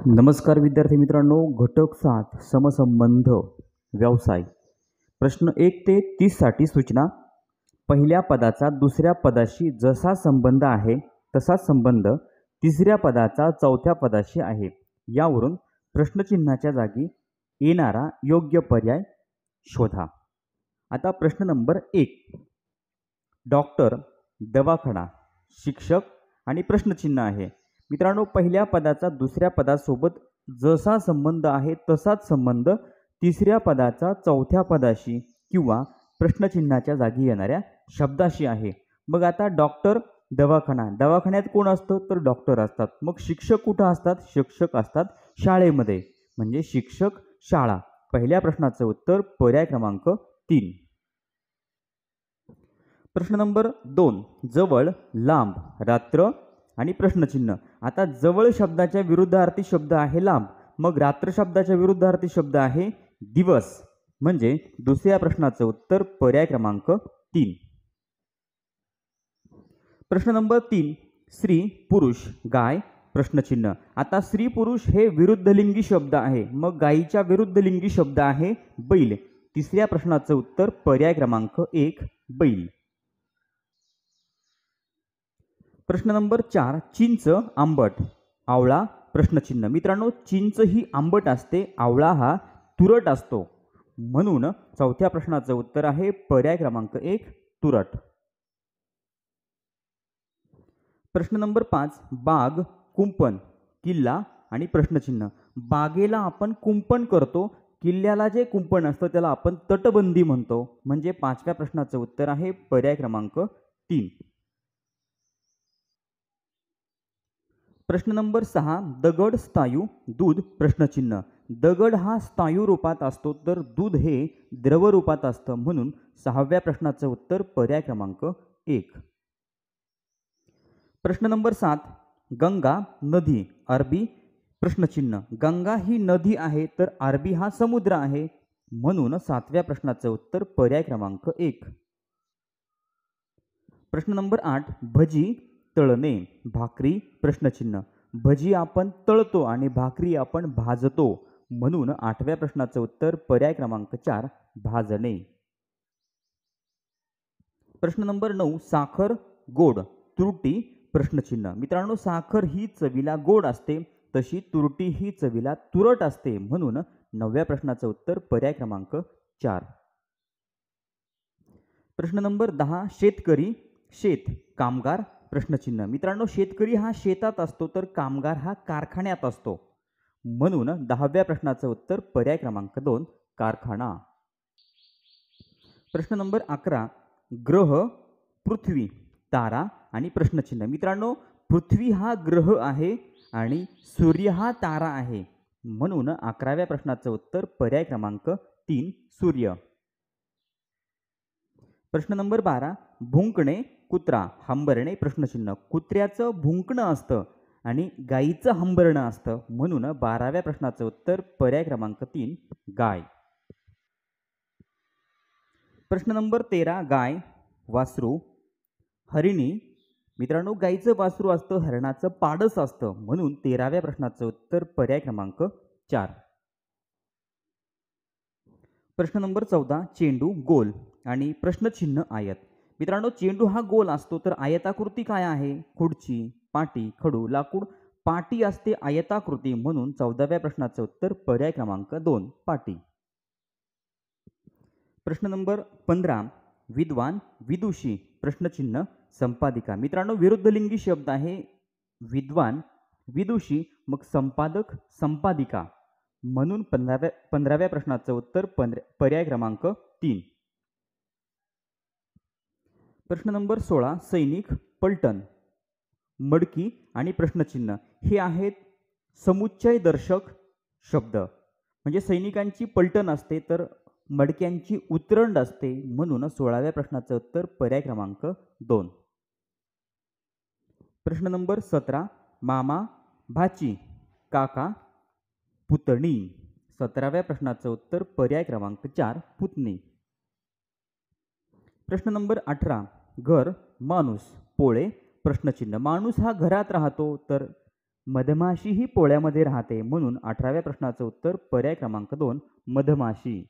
नमस्कार विद्यार्थी मित्रांनो, घटक 7 समसंबंध व्यवसाय प्रश्न 1 ते 30 साठी सूचना. पहिल्या पदाचा दुसऱ्या पदाशी जसा संबंध आहे तसाच संबंध तिसऱ्या पदाचा चौथ्या पदाशी आहे. यावरून प्रश्नचिन्हाच्या जागी येणारा योग्य पर्याय शोधा. आता प्रश्न नंबर 1. डॉक्टर, दवाखाना, शिक्षक आणि प्रश्नचिन्ह आहे. मित्रांनो, पहिल्या पदाचा दुसऱ्या पदासोबत जसा संबंध आहे तसाच संबंध तिसऱ्या पदाचा चौथ्या पदाशी किंवा प्रश्नचिन्हाच्या जागी येणाऱ्या शब्दाशी आहे. मग आता डॉक्टर, दवाखाना, दवाखान्यात कोण असतं तर डॉक्टर असतात. मग शिक्षक कुठं असतात? शिक्षक असतात शाळेमध्ये, म्हणजे शिक्षक, शाळा. पहिल्या प्रश्नाचं उत्तर पर्याय क्रमांक 3. प्रश्न नंबर 2. जवळ, लांब, रात्र आणि प्रश्नचिन्ह. आता जवळ शब्दाच्या विरुद्धार्थी शब्द आहे लांब, मग रात्र शब्दाच्या विरुद्धार्थी शब्द आहे दिवस, म्हणजे दुसऱ्या प्रश्नाचं उत्तर पर्याय क्रमांक 3. प्रश्न नंबर 3. स्त्री, पुरुष, गाय, प्रश्नचिन्ह. आता स्त्री पुरुष हे विरुद्धलिंगी शब्द आहे, मग गायीच्या विरुद्धलिंगी शब्द आहे बैल. तिसऱ्या प्रश्नाचं उत्तर पर्याय क्रमांक 1 बैल. प्रश्न नंबर 4. चिंच, आंबट, आवळा, प्रश्नचिन्ह. मित्रांनो, चिंच ही आंबट असते, आवळा हा तुरट असतो, म्हणून चौथ्या प्रश्नाचं उत्तर आहे पर्याय क्रमांक 1 तुरट. प्रश्न नंबर 5. बाग, कुंपण, किल्ला आणि प्रश्नचिन्ह. बागेला आपण कुंपण करतो, किल्ल्याला जे कुंपण असतं त्याला आपण तटबंदी म्हणतो, म्हणजे पाचव्या प्रश्नाचं उत्तर आहे पर्याय क्रमांक 3. प्रश्न नंबर 6. दगड, स्थायू, दूध, प्रश्नचिन्ह. दगड हा स्थायू रूपात असतो तर दूध हे द्रव रूपात असतं, म्हणून सहाव्या प्रश्नाचं उत्तर पर्याय क्रमांक 1. प्रश्न नंबर 7. गंगा, नदी, अरबी, प्रश्नचिन्ह. गंगा ही नदी आहे तर अरबी हा समुद्र आहे, म्हणून सातव्या प्रश्नाचं उत्तर पर्याय क्रमांक 1. प्रश्न नंबर 8. भजी, तळणे, भाकरी, प्रश्नचिन्ह. भजी आपण तळतो आणि भाकरी आपण भाजतो, म्हणून आठव्या प्रश्नाचं उत्तर पर्याय क्रमांक 4 भाजणे. प्रश्न नंबर 9. साखर, गोड, तुरटी, प्रश्नचिन्ह. मित्रांनो, साखर ही चवीला गोड असते, तशी तुरटी ही चवीला तुरट असते, म्हणून 9व्या प्रश्नाचं उत्तर पर्याय क्रमांक 4. प्रश्न नंबर 10. शेतकरी, शेत, कामगार, प्रश्नचिन्ह. मित्रांनो, शेतकरी हा शेतात असतो तर कामगार हा कारखान्यात असतो, म्हणून 10व्या प्रश्नाचं उत्तर पर्याय क्रमांक 2 कारखाना. प्रश्न नंबर 11. ग्रह, पृथ्वी, तारा आणि प्रश्नचिन्ह. मित्रांनो, पृथ्वी हा ग्रह आहे आणि सूर्य हा तारा आहे, म्हणून 11व्या प्रश्नाचं उत्तर पर्याय क्रमांक 3 सूर्य. प्रश्न नंबर 12. भुंकणे, कुत्रा, हंबरणे, प्रश्नचिन्ह. कुत्र्याचं भुंकणं असतं आणि गायीचं हंबरणं असतं, म्हणून 12व्या प्रश्नाचं उत्तर पर्याय क्रमांक 3 गाय. प्रश्न नंबर 13. गाय, वासरू, हरिणी. मित्रांनो, गायीचं वासरू असतं, हरणाचं पाडस असतं, म्हणून 13व्या प्रश्नाचं उत्तर पर्याय क्रमांक 4. प्रश्न नंबर 14. चेंडू, गोल आणि प्रश्नचिन्ह आयत. मित्रांनो, चेंडू हा गोल असतो तर आयताकृती काय आहे? खुर्ची, पाटी, खडू, लाकूड. पाटी असते आयताकृती, म्हणून 14व्या प्रश्नाचं उत्तर पर्याय क्रमांक 2 पाटी. प्रश्न नंबर 15. विद्वान, विदुषी, प्रश्नचिन्ह, संपादिका. मित्रांनो, विरुद्धलिंगी शब्द आहे विद्वान, विदुषी, मग संपादक, संपादिका, म्हणून 15व्या प्रश्नाचं उत्तर पर्याय क्रमांक 3. प्रश्न नंबर 16. सैनिक, पलटण, मडकी आणि प्रश्नचिन्ह. हे आहेत समुच्चय दर्शक शब्द, म्हणजे सैनिकांची पलटण असते तर मडक्यांची उतरंड असते, म्हणून 16व्या प्रश्नाचं उत्तर पर्याय क्रमांक 2. प्रश्न नंबर 17. मामा, भाची, काका, पुतणी. 17व्या प्रश्नाचं उत्तर पर्याय क्रमांक 4 पुतणी. प्रश्न नंबर 18. घर, माणूस, पोळे, प्रश्नचिन्ह. माणूस हा घरात राहतो तर मधमाशी ही पोळ्यामध्ये राहते म्हणून 18व्या प्रश्नाचं उत्तर पर्याय क्रमांक 2 मधमाशी.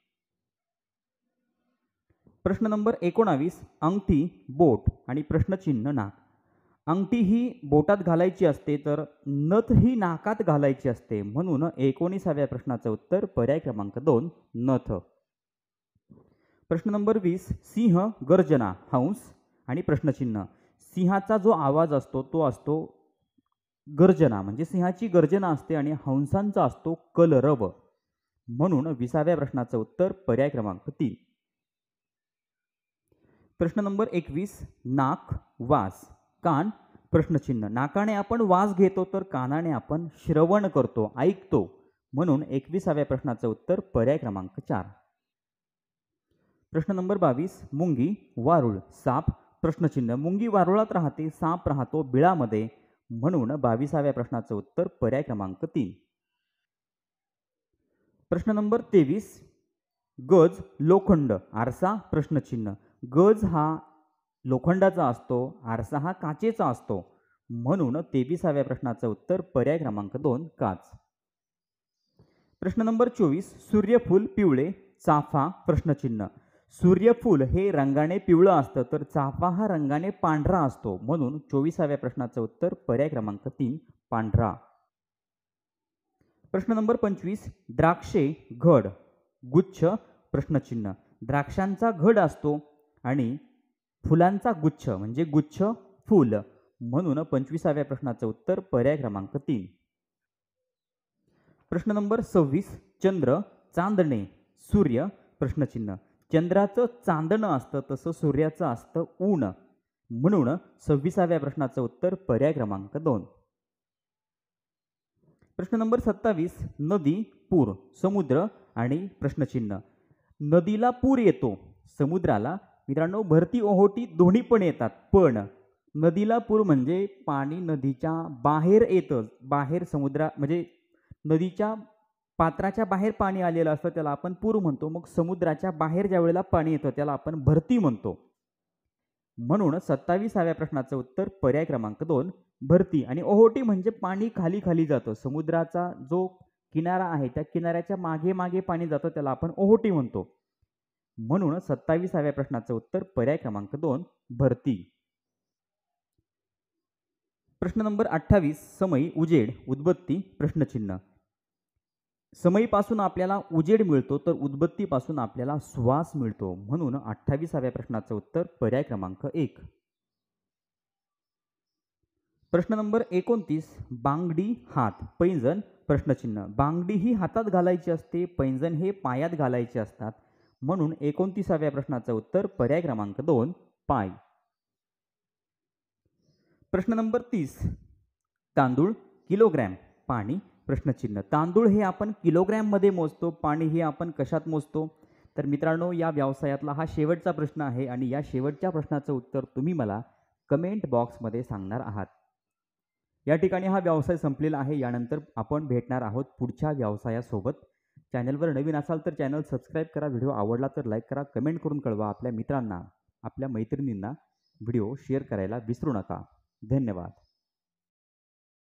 प्रश्न नंबर 19 अंगठी, बोट आणि प्रश्नचिन्ह नाक. अंगठी ही बोटात घालायची असते तर नथ ही नाकात घालायची असते म्हणून 19व्या प्रश्नाचं उत्तर पर्याय क्रमांक 2 नथ. प्रश्न नंबर 20 सिंह, गर्जना, हंस आणि प्रश्नचिन्ह. सिंहाचा जो आवाज असतो तो असतो गर्जना म्हणजे सिंहाची गर्जना असते आणि हंसांचा असतो कलरव म्हणून 20व्या प्रश्नाचं उत्तर पर्याय क्रमांक 3. प्रश्न नंबर 21 नाक, वास, कान, प्रश्नचिन्ह. नाकाने आपण वास घेतो तर कानाने आपण श्रवण करतो, ऐकतो म्हणून 21व्या प्रश्नाचं उत्तर पर्याय क्रमांक 4. प्रश्न नंबर 22 मुंगी, वारुळ, साप, प्रश्नचिन्ह. मुंगी वारुळात राहते, साप राहतो बिळामध्ये म्हणून 22व्या प्रश्नाचं उत्तर पर्याय क्रमांक 3. प्रश्न नंबर 23 गज, लोखंड, आरसा, प्रश्नचिन्ह. गज हा लोखंडाचा असतो, आरसा हा काचेचा असतो म्हणून 23व्या प्रश्नाचं उत्तर पर्याय क्रमांक 2 काच. प्रश्न नंबर 24 सूर्यफूल, पिवळे, चाफा, प्रश्नचिन्ह. सूर्यफूल हे रंगाने पिवळं असतं तर चाफा हा रंगाने पांढरा असतो म्हणून 24व्या प्रश्नाचं उत्तर पर्याय क्रमांक 3 पांढरा. प्रश्न नंबर 25 द्राक्षे, घड, गुच्छ, प्रश्नचिन्ह. द्राक्षांचा घड असतो आणि फुलांचा गुच्छ म्हणजे गुच्छ फूल म्हणून 25व्या प्रश्नाचं उत्तर पर्याय क्रमांक 3. प्रश्न नंबर 26 चंद्र, चांदणे, सूर्य, प्रश्नचिन्ह. चंद्राचं चांदणं असतं तसं सूर्याचं असतं ऊन म्हणून 26व्या प्रश्नाचं उत्तर पर्याय क्रमांक 2. प्रश्न नंबर 27 नदी, पूर, समुद्र आणि प्रश्नचिन्ह. नदीला पूर येतो, समुद्राला मित्रांनो भरती ओहोटी दोन्ही पण येतात पण नदीला पूर म्हणजे पाणी नदीच्या बाहेर येतं, बाहेर समुद्रा म्हणजे नदीच्या पात्राच्या बाहेर पाणी आलेलं असतं त्याला आपण पूर म्हणतो. मग समुद्राच्या बाहेर ज्या वेळेला पाणी येतं त्याला आपण भरती म्हणतो म्हणून 27व्या प्रश्नाचं उत्तर पर्याय क्रमांक 2 भरती. आणि ओहोटी म्हणजे पाणी खाली खाली जातं, समुद्राचा जो किनारा आहे त्या किनाऱ्याच्या मागे मागे पाणी जातं त्याला आपण ओहोटी म्हणतो म्हणून 27व्या प्रश्नाचं उत्तर पर्याय क्रमांक 2 भरती. प्रश्न नंबर 28 समई, उजेड, उदबत्ती, प्रश्नचिन्ह. समईपासून आपल्याला उजेड मिळतो तर उदबत्तीपासून आपल्याला श्वास मिळतो म्हणून 28व्या प्रश्नाचं उत्तर पर्याय क्रमांक 1. प्रश्न नंबर 29 बांगडी, हात, पैंजण, प्रश्नचिन्ह. बांगडी ही हातात घालायची असते, पैंजण हे पायात घालायचे असतात म्हणून 29व्या प्रश्नाचं उत्तर पर्याय क्रमांक 2 पाय. प्रश्न नंबर 30 तांदूळ, किलोग्रॅम, पाणी, प्रश्नचिन्ह. तांदूळ हे आपण किलोग्रॅम मध्ये मोजतो, पाणी हे आपण कशात मोजतो. तर मित्रांनो या व्यवसायातला हा शेवटचा प्रश्न आहे आणि या शेवटच्या प्रश्नाचं उत्तर तुम्ही मला कमेंट बॉक्समध्ये सांगणार आहात. या ठिकाणी हा व्यवसाय संपलेला आहे. यानंतर आपण भेटणार आहोत पुढच्या व्यवसायासोबत. चॅनलवर नवीन असाल तर चॅनल सबस्क्राईब करा, व्हिडिओ आवडला तर लाईक करा, कमेंट करून कळवा. आपल्या मित्रांना, आपल्या मैत्रिणींना व्हिडिओ शेअर करायला विसरू नका. धन्यवाद.